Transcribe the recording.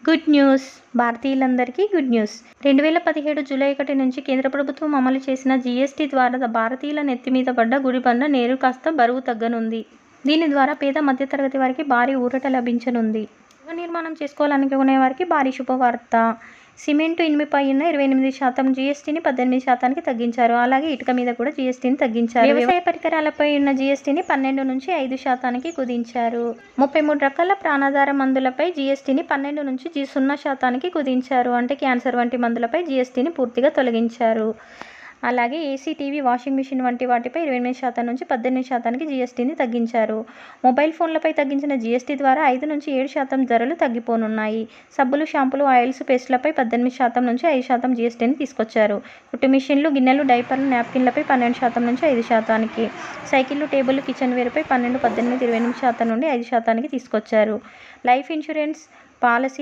Good news! భారతీయులందరికీ good news! 2017 July 1 నుంచి కేంద్ర ప్రభుత్వం అమలు చేసిన జీఎస్టీ ద్వారా భారతీయుల నెత్తి మీద పడ్డ గుడిబండ నేడు కాస్త బరువు తగ్గనుంది. దీని ద్వారా పేద, మధ్యతరగతి వారికి భారీ ఊరట లభించనుంది. గృహ నిర్మాణం చేసుకోవాలనుకునే వారికి భారీ శుభవార్త. సిమెంటు, ఇనుముపై ఉన్న 28% జీఎస్టీని 18%కి తగ్గించారు. అలాగే ఇటుక మీద కూడా జీఎస్టీని తగ్గించారు. వ్యవసాయ పరికరాలపై ఉన్న జీఎస్టీని 12 నుంచి 5%కి కుదించారు. 33 రకాల ప్రాణాధార మందులపై జీఎస్టీని 12 నుంచి 0%కి కుదించారు. అంటే క్యాన్సర్ వంటి మందులపై జీఎస్టీని పూర్తిగా తొలగించారు. అలాగే ఏసీ, టీవీ, వాషింగ్ మిషన్ వంటి వాటిపై 28% నుంచి 18%కి జీఎస్టీని తగ్గించారు. మొబైల్ ఫోన్లపై తగ్గించిన జీఎస్టీ ద్వారా 5 నుంచి 7% ధరలు తగ్గిపోనున్నాయి. సబ్బులు, షాంపూలు, ఆయిల్స్, పేస్టులపై 18% నుంచి 5% జీఎస్టీని తీసుకొచ్చారు. కుట్టు మిషన్లు, గిన్నెలు, డైపర్లు, నాప్కిన్లపై 12% నుంచి 5%కి, సైకిళ్లు, టేబుళ్లు, కిచెన్ వేర్పై 12, 18, 28% నుండి 5%కి తీసుకొచ్చారు. Life insurance policy